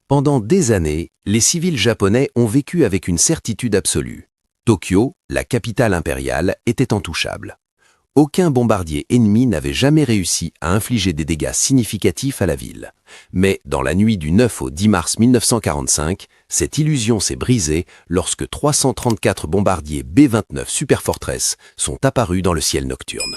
Pendant des années, les civils japonais ont vécu avec une certitude absolue. Tokyo, la capitale impériale, était intouchable. Aucun bombardier ennemi n'avait jamais réussi à infliger des dégâts significatifs à la ville. Mais dans la nuit du 9 au 10 mars 1945, cette illusion s'est brisée lorsque 334 bombardiers B-29 Superfortress sont apparus dans le ciel nocturne.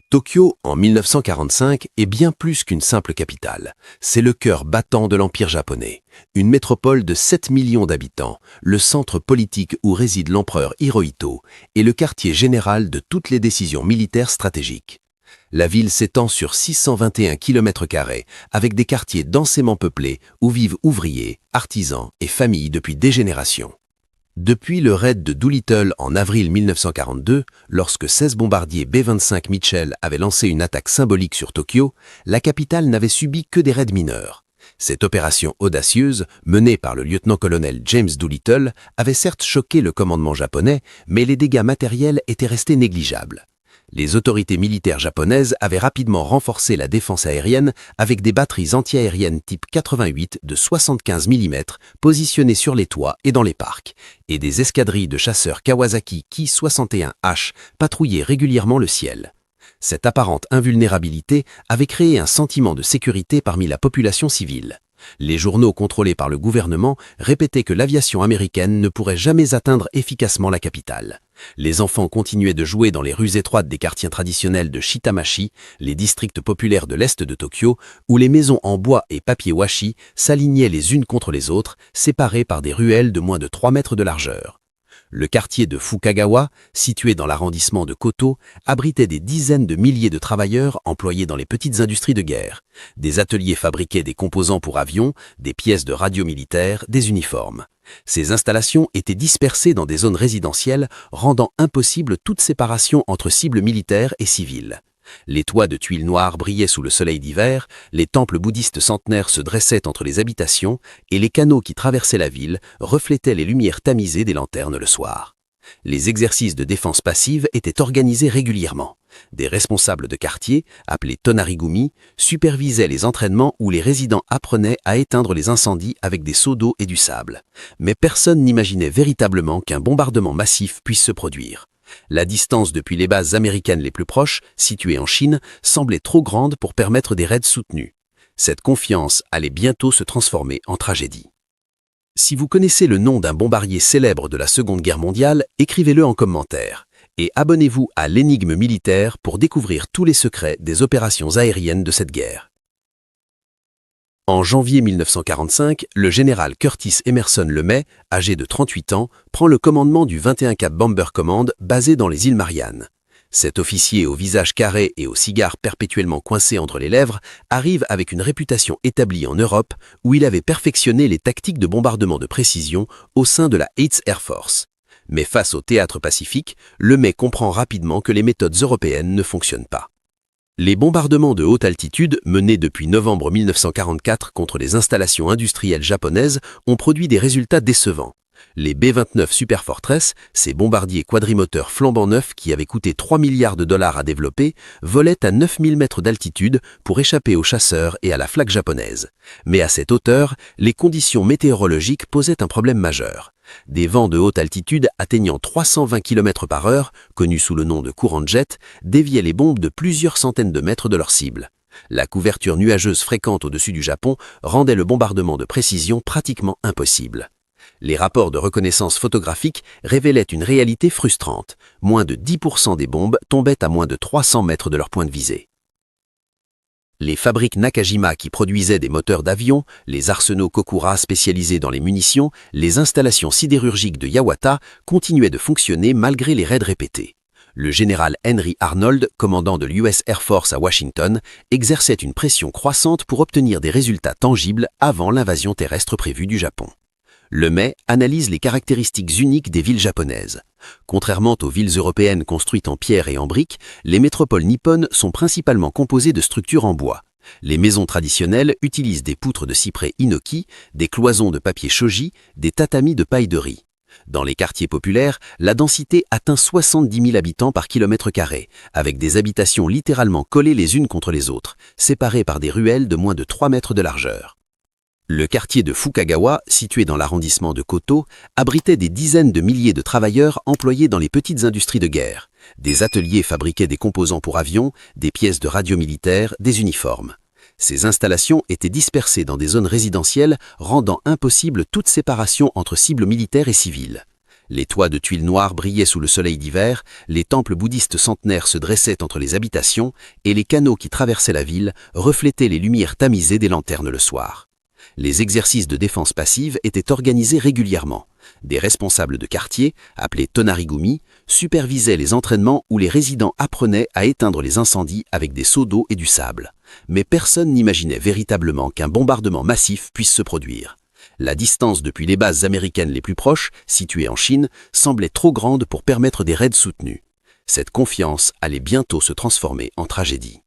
Tokyo, en 1945, est bien plus qu'une simple capitale. C'est le cœur battant de l'Empire japonais. Une métropole de 7 millions d'habitants, le centre politique où réside l'empereur Hirohito et le quartier général de toutes les décisions militaires stratégiques. La ville s'étend sur 621 km², avec des quartiers densément peuplés où vivent ouvriers, artisans et familles depuis des générations. Depuis le raid de Doolittle en avril 1942, lorsque 16 bombardiers B-25 Mitchell avaient lancé une attaque symbolique sur Tokyo, la capitale n'avait subi que des raids mineurs. Cette opération audacieuse, menée par le lieutenant-colonel James Doolittle, avait certes choqué le commandement japonais, mais les dégâts matériels étaient restés négligeables. Les autorités militaires japonaises avaient rapidement renforcé la défense aérienne avec des batteries antiaériennes type 88 de 75 mm positionnées sur les toits et dans les parcs, et des escadrilles de chasseurs Kawasaki Ki-61H patrouillaient régulièrement le ciel. Cette apparente invulnérabilité avait créé un sentiment de sécurité parmi la population civile. Les journaux contrôlés par le gouvernement répétaient que l'aviation américaine ne pourrait jamais atteindre efficacement la capitale. Les enfants continuaient de jouer dans les rues étroites des quartiers traditionnels de Shitamashi, les districts populaires de l'est de Tokyo, où les maisons en bois et papier washi s'alignaient les unes contre les autres, séparées par des ruelles de moins de 3 mètres de largeur. Le quartier de Fukagawa, situé dans l'arrondissement de Koto, abritait des dizaines de milliers de travailleurs employés dans les petites industries de guerre. Des ateliers fabriquaient des composants pour avions, des pièces de radio militaires, des uniformes. Ces installations étaient dispersées dans des zones résidentielles, rendant impossible toute séparation entre cibles militaires et civiles. Les toits de tuiles noires brillaient sous le soleil d'hiver, les temples bouddhistes centenaires se dressaient entre les habitations et les canaux qui traversaient la ville reflétaient les lumières tamisées des lanternes le soir. Les exercices de défense passive étaient organisés régulièrement. Des responsables de quartier, appelés tonarigumi, supervisaient les entraînements où les résidents apprenaient à éteindre les incendies avec des seaux d'eau et du sable. Mais personne n'imaginait véritablement qu'un bombardement massif puisse se produire. La distance depuis les bases américaines les plus proches, situées en Chine, semblait trop grande pour permettre des raids soutenus. Cette confiance allait bientôt se transformer en tragédie. Si vous connaissez le nom d'un bombardier célèbre de la Seconde Guerre mondiale, écrivez-le en commentaire. Et abonnez-vous à l'Énigme militaire pour découvrir tous les secrets des opérations aériennes de cette guerre. En janvier 1945, le général Curtis Emerson LeMay, âgé de 38 ans, prend le commandement du 21 Cap Bomber Command basé dans les îles Mariannes. Cet officier au visage carré et au cigare perpétuellement coincé entre les lèvres arrive avec une réputation établie en Europe où il avait perfectionné les tactiques de bombardement de précision au sein de la 8th Air Force. Mais face au théâtre pacifique, LeMay comprend rapidement que les méthodes européennes ne fonctionnent pas. Les bombardements de haute altitude menés depuis novembre 1944 contre les installations industrielles japonaises ont produit des résultats décevants. Les B-29 Superfortress, ces bombardiers quadrimoteurs flambant neufs qui avaient coûté 3 milliards de dollars à développer, volaient à 9000 mètres d'altitude pour échapper aux chasseurs et à la flak japonaise. Mais à cette hauteur, les conditions météorologiques posaient un problème majeur. Des vents de haute altitude atteignant 320 km/h, connus sous le nom de courant de jet, déviaient les bombes de plusieurs centaines de mètres de leur cible. La couverture nuageuse fréquente au-dessus du Japon rendait le bombardement de précision pratiquement impossible. Les rapports de reconnaissance photographique révélaient une réalité frustrante. Moins de 10% des bombes tombaient à moins de 300 mètres de leur point de visée. Les fabriques Nakajima qui produisaient des moteurs d'avion, les arsenaux Kokura spécialisés dans les munitions, les installations sidérurgiques de Yawata continuaient de fonctionner malgré les raids répétés. Le général Henry Arnold, commandant de l'US Air Force à Washington, exerçait une pression croissante pour obtenir des résultats tangibles avant l'invasion terrestre prévue du Japon. LeMay analyse les caractéristiques uniques des villes japonaises. Contrairement aux villes européennes construites en pierre et en briques, les métropoles nippones sont principalement composées de structures en bois. Les maisons traditionnelles utilisent des poutres de cyprès inoki, des cloisons de papier shoji, des tatamis de paille de riz. Dans les quartiers populaires, la densité atteint 70 000 habitants par kilomètre carré, avec des habitations littéralement collées les unes contre les autres, séparées par des ruelles de moins de 3 mètres de largeur. Le quartier de Fukagawa, situé dans l'arrondissement de Koto, abritait des dizaines de milliers de travailleurs employés dans les petites industries de guerre. Des ateliers fabriquaient des composants pour avions, des pièces de radio militaires, des uniformes. Ces installations étaient dispersées dans des zones résidentielles, rendant impossible toute séparation entre cibles militaires et civiles. Les toits de tuiles noires brillaient sous le soleil d'hiver, les temples bouddhistes centenaires se dressaient entre les habitations et les canaux qui traversaient la ville reflétaient les lumières tamisées des lanternes le soir. Les exercices de défense passive étaient organisés régulièrement. Des responsables de quartier, appelés tonarigumi, supervisaient les entraînements où les résidents apprenaient à éteindre les incendies avec des seaux d'eau et du sable. Mais personne n'imaginait véritablement qu'un bombardement massif puisse se produire. La distance depuis les bases américaines les plus proches, situées en Chine, semblait trop grande pour permettre des raids soutenus. Cette confiance allait bientôt se transformer en tragédie.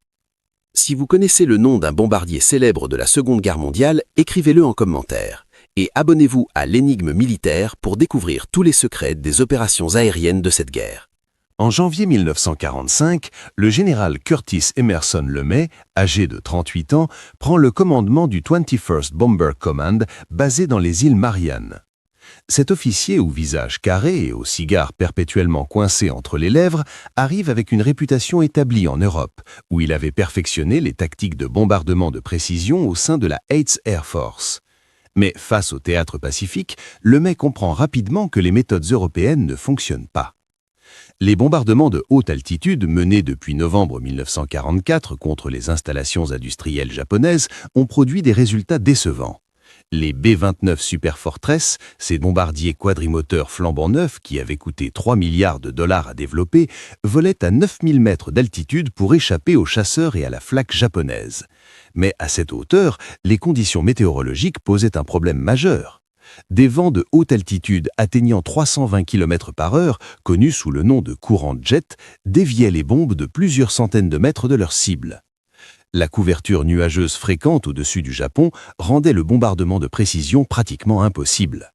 Si vous connaissez le nom d'un bombardier célèbre de la Seconde Guerre mondiale, écrivez-le en commentaire. Et abonnez-vous à l'Énigme militaire pour découvrir tous les secrets des opérations aériennes de cette guerre. En janvier 1945, le général Curtis Emerson LeMay, âgé de 38 ans, prend le commandement du 21st Bomber Command, basé dans les îles Mariannes. Cet officier au visage carré et au cigare perpétuellement coincé entre les lèvres arrive avec une réputation établie en Europe, où il avait perfectionné les tactiques de bombardement de précision au sein de la Eighth Air Force. Mais face au théâtre pacifique, LeMay comprend rapidement que les méthodes européennes ne fonctionnent pas. Les bombardements de haute altitude menés depuis novembre 1944 contre les installations industrielles japonaises ont produit des résultats décevants. Les B-29 Super Fortress, ces bombardiers quadrimoteurs flambant neufs qui avaient coûté 3 milliards de dollars à développer, volaient à 9000 mètres d'altitude pour échapper aux chasseurs et à la flak japonaise. Mais à cette hauteur, les conditions météorologiques posaient un problème majeur. Des vents de haute altitude atteignant 320 km/h, connus sous le nom de courant jet, déviaient les bombes de plusieurs centaines de mètres de leur cible. La couverture nuageuse fréquente au-dessus du Japon rendait le bombardement de précision pratiquement impossible.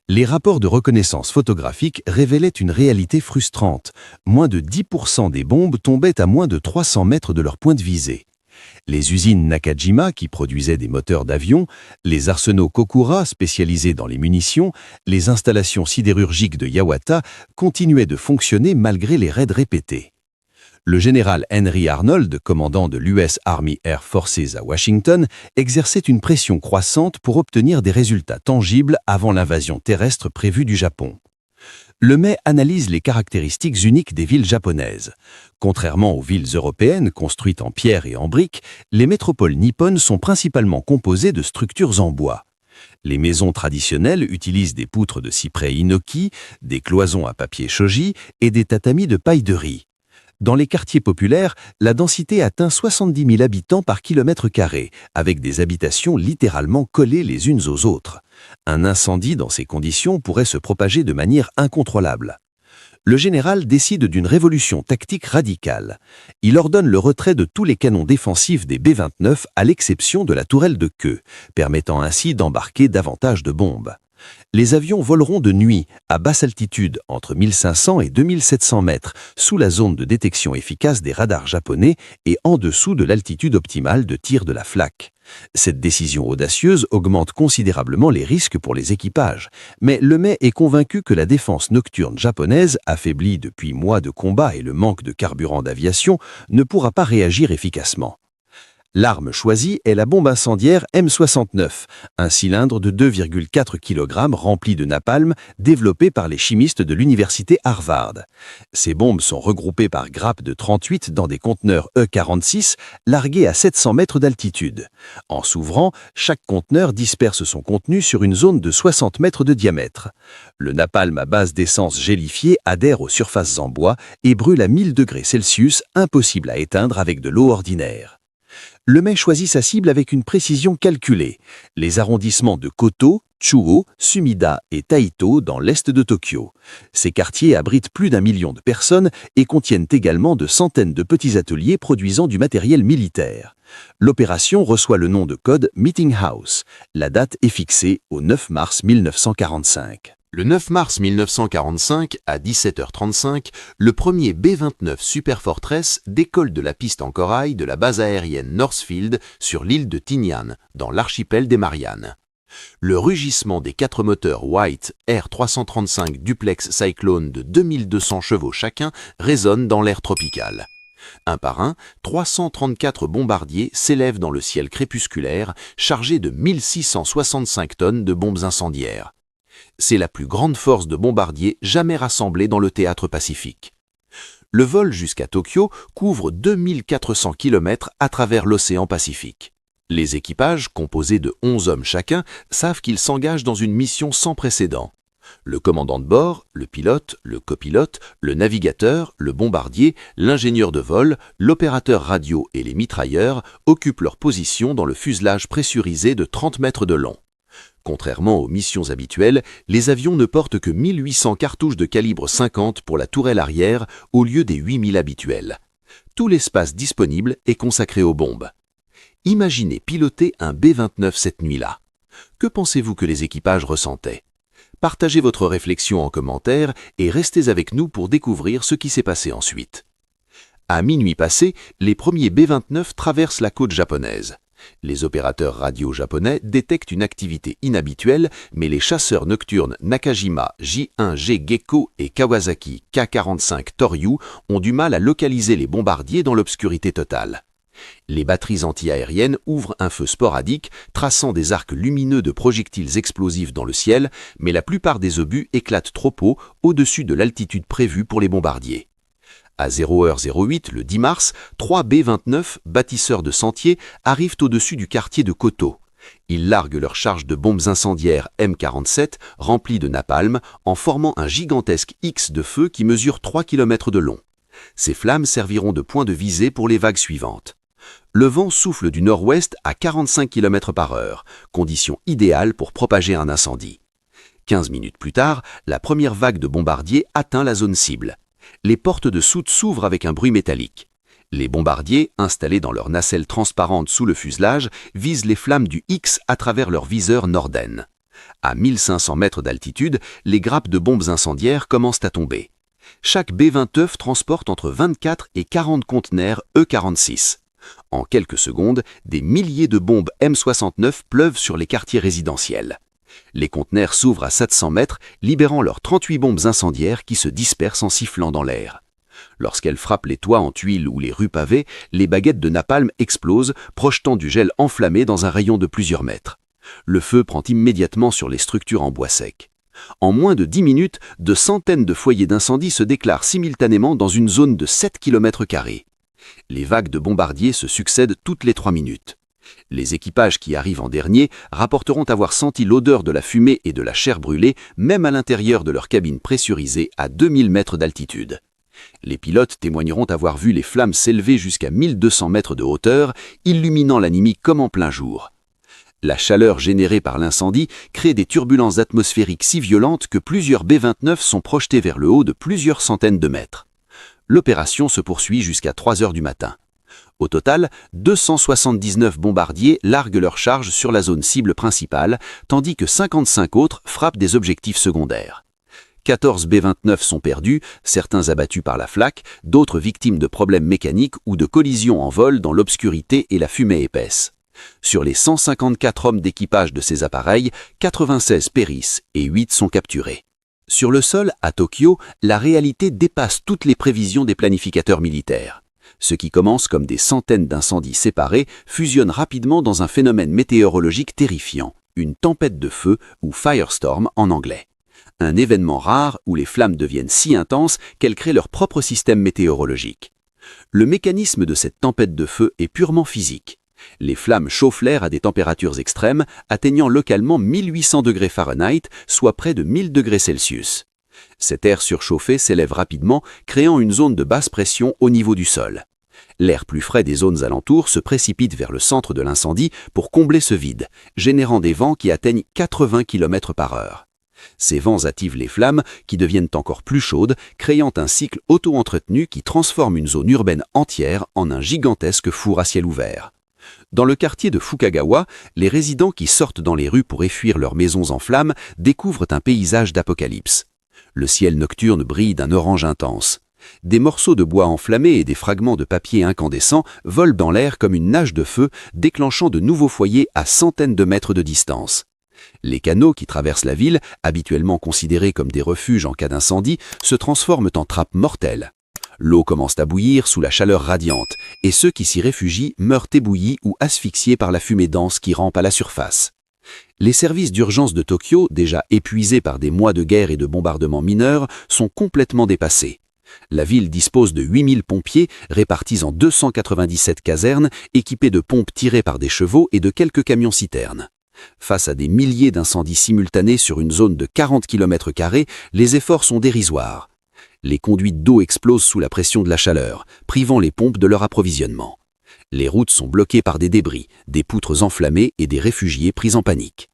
Les rapports de reconnaissance photographique révélaient une réalité frustrante. Moins de 10% des bombes tombaient à moins de 300 mètres de leur point de visée. Les usines Nakajima qui produisaient des moteurs d'avion, les arsenaux Kokura spécialisés dans les munitions, les installations sidérurgiques de Yawata continuaient de fonctionner malgré les raids répétés. Le général Henry Arnold, commandant de l'US Army Air Forces à Washington, exerçait une pression croissante pour obtenir des résultats tangibles avant l'invasion terrestre prévue du Japon. LeMay analyse les caractéristiques uniques des villes japonaises. Contrairement aux villes européennes construites en pierre et en briques, les métropoles nippones sont principalement composées de structures en bois. Les maisons traditionnelles utilisent des poutres de cyprès inoki, des cloisons à papier shoji et des tatamis de paille de riz. Dans les quartiers populaires, la densité atteint 70 000 habitants par kilomètre carré, avec des habitations littéralement collées les unes aux autres. Un incendie dans ces conditions pourrait se propager de manière incontrôlable. Le général décide d'une révolution tactique radicale. Il ordonne le retrait de tous les canons défensifs des B-29 à l'exception de la tourelle de queue, permettant ainsi d'embarquer davantage de bombes. Les avions voleront de nuit, à basse altitude, entre 1500 et 2700 mètres, sous la zone de détection efficace des radars japonais et en dessous de l'altitude optimale de tir de la flak. Cette décision audacieuse augmente considérablement les risques pour les équipages, mais LeMay est convaincu que la défense nocturne japonaise, affaiblie depuis mois de combat et le manque de carburant d'aviation, ne pourra pas réagir efficacement. L'arme choisie est la bombe incendiaire M69, un cylindre de 2,4 kg rempli de napalm développé par les chimistes de l'université Harvard. Ces bombes sont regroupées par grappes de 38 dans des conteneurs E46 largués à 700 mètres d'altitude. En s'ouvrant, chaque conteneur disperse son contenu sur une zone de 60 mètres de diamètre. Le napalm à base d'essence gélifiée adhère aux surfaces en bois et brûle à 1000 degrés Celsius, impossible à éteindre avec de l'eau ordinaire. LeMay choisit sa cible avec une précision calculée, les arrondissements de Koto, Chuo, Sumida et Taito dans l'est de Tokyo. Ces quartiers abritent plus d'1 million de personnes et contiennent également de centaines de petits ateliers produisant du matériel militaire. L'opération reçoit le nom de code Meeting House. La date est fixée au 9 mars 1945. Le 9 mars 1945, à 17h35, le premier B-29 Superfortress décolle de la piste en corail de la base aérienne Northfield sur l'île de Tinian, dans l'archipel des Mariannes. Le rugissement des 4 moteurs White R335 Duplex Cyclone de 2200 chevaux chacun résonne dans l'air tropical. Un par un, 334 bombardiers s'élèvent dans le ciel crépusculaire, chargés de 1665 tonnes de bombes incendiaires. C'est la plus grande force de bombardiers jamais rassemblée dans le théâtre pacifique. Le vol jusqu'à Tokyo couvre 2400 km à travers l'océan Pacifique. Les équipages, composés de 11 hommes chacun, savent qu'ils s'engagent dans une mission sans précédent. Le commandant de bord, le pilote, le copilote, le navigateur, le bombardier, l'ingénieur de vol, l'opérateur radio et les mitrailleurs occupent leur position dans le fuselage pressurisé de 30 mètres de long. Contrairement aux missions habituelles, les avions ne portent que 1800 cartouches de calibre 50 pour la tourelle arrière au lieu des 8000 habituels. Tout l'espace disponible est consacré aux bombes. Imaginez piloter un B-29 cette nuit-là. Que pensez-vous que les équipages ressentaient ? Partagez votre réflexion en commentaire et restez avec nous pour découvrir ce qui s'est passé ensuite. À minuit passé, les premiers B-29 traversent la côte japonaise. Les opérateurs radio japonais détectent une activité inhabituelle, mais les chasseurs nocturnes Nakajima J-1G Gecko et Kawasaki K-45 Toryu ont du mal à localiser les bombardiers dans l'obscurité totale. Les batteries anti-aériennes ouvrent un feu sporadique, traçant des arcs lumineux de projectiles explosifs dans le ciel, mais la plupart des obus éclatent trop haut, au-dessus de l'altitude prévue pour les bombardiers. À 0h08, le 10 mars, 3 B-29, bâtisseurs de sentiers, arrivent au-dessus du quartier de Koto. Ils larguent leur charge de bombes incendiaires M47 remplies de napalm en formant un gigantesque X de feu qui mesure 3 km de long. Ces flammes serviront de point de visée pour les vagues suivantes. Le vent souffle du nord-ouest à 45 km/h, condition idéale pour propager un incendie. 15 minutes plus tard, la première vague de bombardiers atteint la zone cible. Les portes de soute s'ouvrent avec un bruit métallique. Les bombardiers, installés dans leurs nacelles transparentes sous le fuselage, visent les flammes du X à travers leur viseur Norden. À 1500 mètres d'altitude, les grappes de bombes incendiaires commencent à tomber. Chaque B-29 transporte entre 24 et 40 conteneurs E-46. En quelques secondes, des milliers de bombes M69 pleuvent sur les quartiers résidentiels. Les conteneurs s'ouvrent à 700 mètres, libérant leurs 38 bombes incendiaires qui se dispersent en sifflant dans l'air. Lorsqu'elles frappent les toits en tuiles ou les rues pavées, les baguettes de napalm explosent, projetant du gel enflammé dans un rayon de plusieurs mètres. Le feu prend immédiatement sur les structures en bois sec. En moins de 10 minutes, de centaines de foyers d'incendie se déclarent simultanément dans une zone de 7 km². Les vagues de bombardiers se succèdent toutes les 3 minutes. Les équipages qui arrivent en dernier rapporteront avoir senti l'odeur de la fumée et de la chair brûlée, même à l'intérieur de leur cabine pressurisée à 2000 mètres d'altitude. Les pilotes témoigneront avoir vu les flammes s'élever jusqu'à 1200 mètres de hauteur, illuminant la nuit comme en plein jour. La chaleur générée par l'incendie crée des turbulences atmosphériques si violentes que plusieurs B-29 sont projetés vers le haut de plusieurs centaines de mètres. L'opération se poursuit jusqu'à 3 heures du matin. Au total, 279 bombardiers larguent leur charge sur la zone cible principale, tandis que 55 autres frappent des objectifs secondaires. 14 B-29 sont perdus, certains abattus par la flak, d'autres victimes de problèmes mécaniques ou de collisions en vol dans l'obscurité et la fumée épaisse. Sur les 154 hommes d'équipage de ces appareils, 96 périssent et 8 sont capturés. Sur le sol, à Tokyo, la réalité dépasse toutes les prévisions des planificateurs militaires. Ce qui commence comme des centaines d'incendies séparés fusionne rapidement dans un phénomène météorologique terrifiant, une tempête de feu ou firestorm en anglais. Un événement rare où les flammes deviennent si intenses qu'elles créent leur propre système météorologique. Le mécanisme de cette tempête de feu est purement physique. Les flammes chauffent l'air à des températures extrêmes, atteignant localement 1800 degrés Fahrenheit, soit près de 1000 degrés Celsius. Cet air surchauffé s'élève rapidement, créant une zone de basse pression au niveau du sol. L'air plus frais des zones alentours se précipite vers le centre de l'incendie pour combler ce vide, générant des vents qui atteignent 80 km/h. Ces vents attivent les flammes qui deviennent encore plus chaudes, créant un cycle auto-entretenu qui transforme une zone urbaine entière en un gigantesque four à ciel ouvert. Dans le quartier de Fukagawa, les résidents qui sortent dans les rues pour effuir leurs maisons en flammes découvrent un paysage d'apocalypse. Le ciel nocturne brille d'un orange intense. Des morceaux de bois enflammés et des fragments de papier incandescent volent dans l'air comme une nage de feu, déclenchant de nouveaux foyers à centaines de mètres de distance. Les canaux qui traversent la ville, habituellement considérés comme des refuges en cas d'incendie, se transforment en trappes mortelles. L'eau commence à bouillir sous la chaleur radiante, et ceux qui s'y réfugient meurent ébouillis ou asphyxiés par la fumée dense qui rampe à la surface. Les services d'urgence de Tokyo, déjà épuisés par des mois de guerre et de bombardements mineurs, sont complètement dépassés. La ville dispose de 8000 pompiers répartis en 297 casernes, équipés de pompes tirées par des chevaux et de quelques camions-citernes. Face à des milliers d'incendies simultanés sur une zone de 40 km², les efforts sont dérisoires. Les conduites d'eau explosent sous la pression de la chaleur, privant les pompes de leur approvisionnement. Les routes sont bloquées par des débris, des poutres enflammées et des réfugiés pris en panique.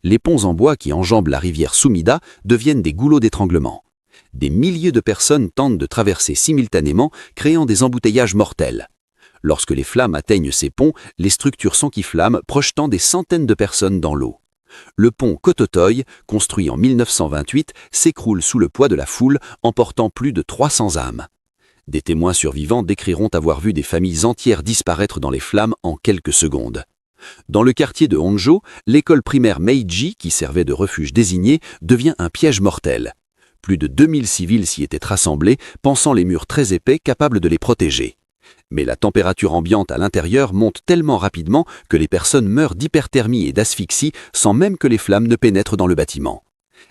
Les ponts en bois qui enjambent la rivière Sumida deviennent des goulots d'étranglement. Des milliers de personnes tentent de traverser simultanément, créant des embouteillages mortels. Lorsque les flammes atteignent ces ponts, les structures s'enquiflamment, projetant des centaines de personnes dans l'eau. Le pont Kototoi, construit en 1928, s'écroule sous le poids de la foule, emportant plus de 300 âmes. Des témoins survivants décriront avoir vu des familles entières disparaître dans les flammes en quelques secondes. Dans le quartier de Honjo, l'école primaire Meiji, qui servait de refuge désigné, devient un piège mortel. Plus de 2000 civils s'y étaient rassemblés, pensant les murs très épais capables de les protéger. Mais la température ambiante à l'intérieur monte tellement rapidement que les personnes meurent d'hyperthermie et d'asphyxie sans même que les flammes ne pénètrent dans le bâtiment.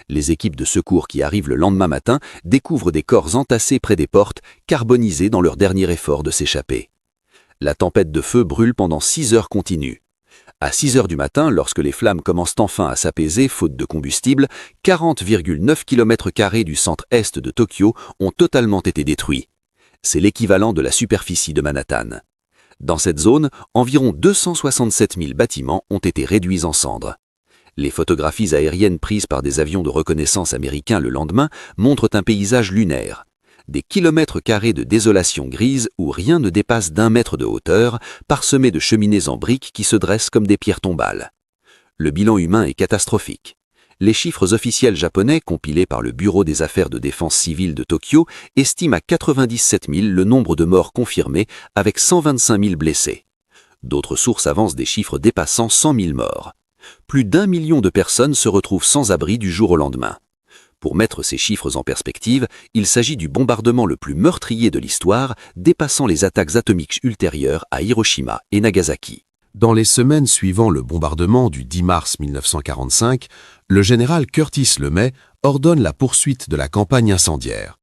Les équipes de secours qui arrivent le lendemain matin découvrent des corps entassés près des portes, carbonisés dans leur dernier effort de s'échapper. La tempête de feu brûle pendant 6 heures continues. À 6 heures du matin, lorsque les flammes commencent enfin à s'apaiser faute de combustible, 40,9 km² du centre-est de Tokyo ont totalement été détruits. C'est l'équivalent de la superficie de Manhattan. Dans cette zone, environ 267 000 bâtiments ont été réduits en cendres. Les photographies aériennes prises par des avions de reconnaissance américains le lendemain montrent un paysage lunaire. Des kilomètres carrés de désolation grise où rien ne dépasse d'1 mètre de hauteur, parsemés de cheminées en briques qui se dressent comme des pierres tombales. Le bilan humain est catastrophique. Les chiffres officiels japonais compilés par le Bureau des affaires de défense civile de Tokyo estiment à 97 000 le nombre de morts confirmés avec 125 000 blessés. D'autres sources avancent des chiffres dépassant 100 000 morts. Plus d'1 million de personnes se retrouvent sans abri du jour au lendemain. Pour mettre ces chiffres en perspective, il s'agit du bombardement le plus meurtrier de l'histoire, dépassant les attaques atomiques ultérieures à Hiroshima et Nagasaki. Dans les semaines suivant le bombardement du 10 mars 1945, le général Curtis LeMay ordonne la poursuite de la campagne incendiaire.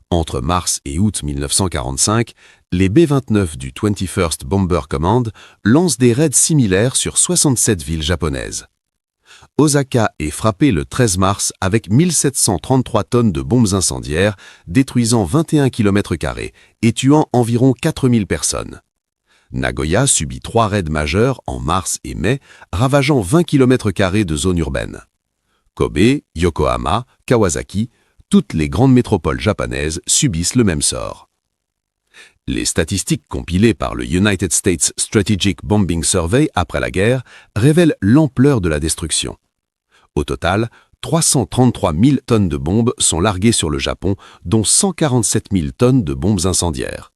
Entre mars et août 1945, les B-29 du 21st Bomber Command lancent des raids similaires sur 67 villes japonaises. Osaka est frappé le 13 mars avec 1733 tonnes de bombes incendiaires, détruisant 21 km² et tuant environ 4000 personnes. Nagoya subit 3 raids majeurs en mars et mai, ravageant 20 km² de zone urbaine. Kobe, Yokohama, Kawasaki, toutes les grandes métropoles japonaises subissent le même sort. Les statistiques compilées par le United States Strategic Bombing Survey après la guerre révèlent l'ampleur de la destruction. Au total, 333 000 tonnes de bombes sont larguées sur le Japon, dont 147 000 tonnes de bombes incendiaires.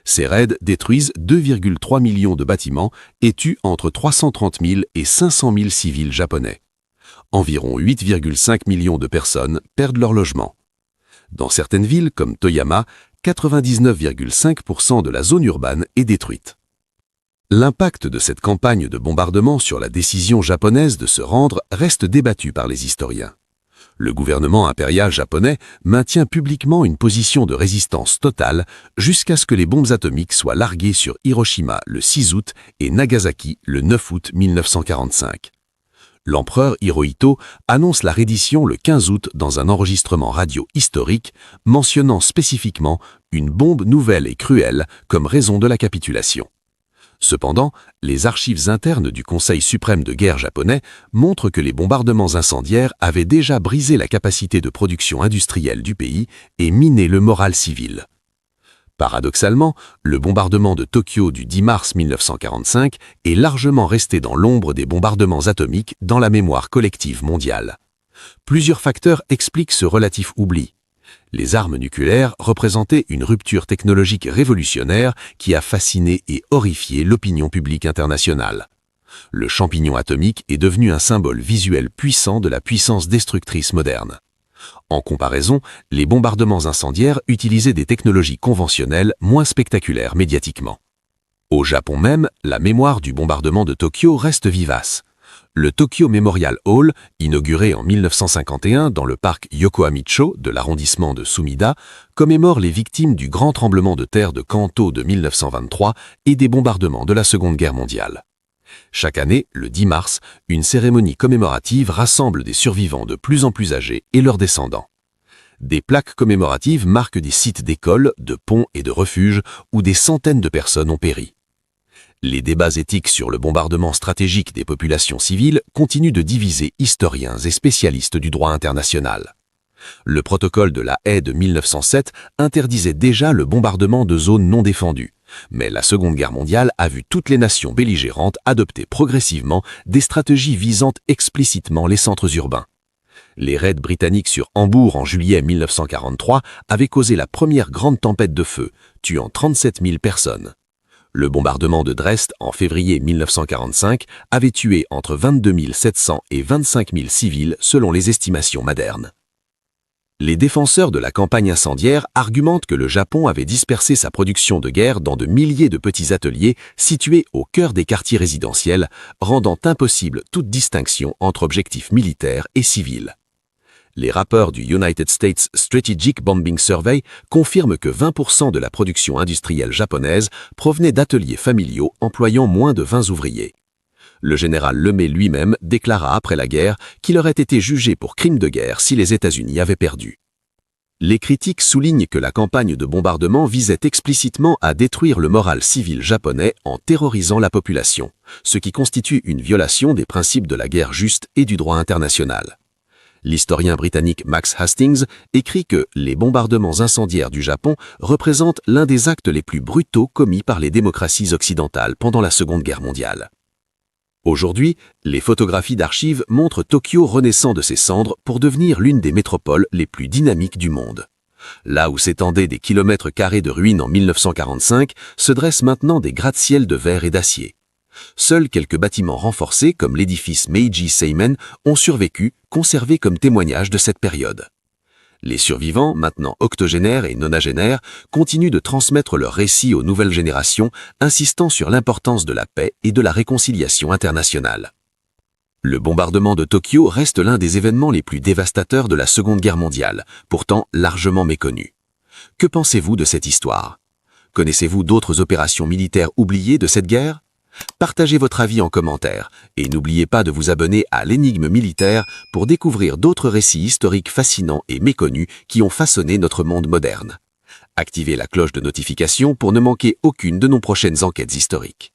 Ces raids détruisent 2,3 millions de bâtiments et tuent entre 330 000 et 500 000 civils japonais. Environ 8,5 millions de personnes perdent leur logement. Dans certaines villes comme Toyama, 99,5% de la zone urbaine est détruite. L'impact de cette campagne de bombardement sur la décision japonaise de se rendre reste débattu par les historiens. Le gouvernement impérial japonais maintient publiquement une position de résistance totale jusqu'à ce que les bombes atomiques soient larguées sur Hiroshima le 6 août et Nagasaki le 9 août 1945. L'empereur Hirohito annonce la reddition le 15 août dans un enregistrement radio historique mentionnant spécifiquement une bombe nouvelle et cruelle comme raison de la capitulation. Cependant, les archives internes du Conseil suprême de guerre japonais montrent que les bombardements incendiaires avaient déjà brisé la capacité de production industrielle du pays et miné le moral civil. Paradoxalement, le bombardement de Tokyo du 10 mars 1945 est largement resté dans l'ombre des bombardements atomiques dans la mémoire collective mondiale. Plusieurs facteurs expliquent ce relatif oubli. Les armes nucléaires représentaient une rupture technologique révolutionnaire qui a fasciné et horrifié l'opinion publique internationale. Le champignon atomique est devenu un symbole visuel puissant de la puissance destructrice moderne. En comparaison, les bombardements incendiaires utilisaient des technologies conventionnelles moins spectaculaires médiatiquement. Au Japon même, la mémoire du bombardement de Tokyo reste vivace. Le Tokyo Memorial Hall, inauguré en 1951 dans le parc Yokohamicho de l'arrondissement de Sumida, commémore les victimes du grand tremblement de terre de Kanto de 1923 et des bombardements de la Seconde Guerre mondiale. Chaque année, le 10 mars, une cérémonie commémorative rassemble des survivants de plus en plus âgés et leurs descendants. Des plaques commémoratives marquent des sites d'écoles, de ponts et de refuges où des centaines de personnes ont péri. Les débats éthiques sur le bombardement stratégique des populations civiles continuent de diviser historiens et spécialistes du droit international. Le protocole de La Haye de 1907 interdisait déjà le bombardement de zones non défendues, mais la Seconde Guerre mondiale a vu toutes les nations belligérantes adopter progressivement des stratégies visant explicitement les centres urbains. Les raids britanniques sur Hambourg en juillet 1943 avaient causé la première grande tempête de feu, tuant 37 000 personnes. Le bombardement de Dresde en février 1945 avait tué entre 22 700 et 25 000 civils selon les estimations modernes. Les défenseurs de la campagne incendiaire argumentent que le Japon avait dispersé sa production de guerre dans de milliers de petits ateliers situés au cœur des quartiers résidentiels, rendant impossible toute distinction entre objectifs militaires et civils. Les rapports du United States Strategic Bombing Survey confirment que 20% de la production industrielle japonaise provenait d'ateliers familiaux employant moins de 20 ouvriers. Le général Lemay lui-même déclara après la guerre qu'il aurait été jugé pour crime de guerre si les États-Unis avaient perdu. Les critiques soulignent que la campagne de bombardement visait explicitement à détruire le moral civil japonais en terrorisant la population, ce qui constitue une violation des principes de la guerre juste et du droit international. L'historien britannique Max Hastings écrit que les bombardements incendiaires du Japon représentent l'un des actes les plus brutaux commis par les démocraties occidentales pendant la Seconde Guerre mondiale. Aujourd'hui, les photographies d'archives montrent Tokyo renaissant de ses cendres pour devenir l'une des métropoles les plus dynamiques du monde. Là où s'étendaient des kilomètres carrés de ruines en 1945, se dressent maintenant des gratte-ciel de verre et d'acier. Seuls quelques bâtiments renforcés, comme l'édifice Meiji Seimen, ont survécu, conservés comme témoignage de cette période. Les survivants, maintenant octogénaires et nonagénaires, continuent de transmettre leurs récits aux nouvelles générations, insistant sur l'importance de la paix et de la réconciliation internationale. Le bombardement de Tokyo reste l'un des événements les plus dévastateurs de la Seconde Guerre mondiale, pourtant largement méconnu. Que pensez-vous de cette histoire? Connaissez-vous d'autres opérations militaires oubliées de cette guerre? Partagez votre avis en commentaire et n'oubliez pas de vous abonner à l'Énigme militaire pour découvrir d'autres récits historiques fascinants et méconnus qui ont façonné notre monde moderne. Activez la cloche de notification pour ne manquer aucune de nos prochaines enquêtes historiques.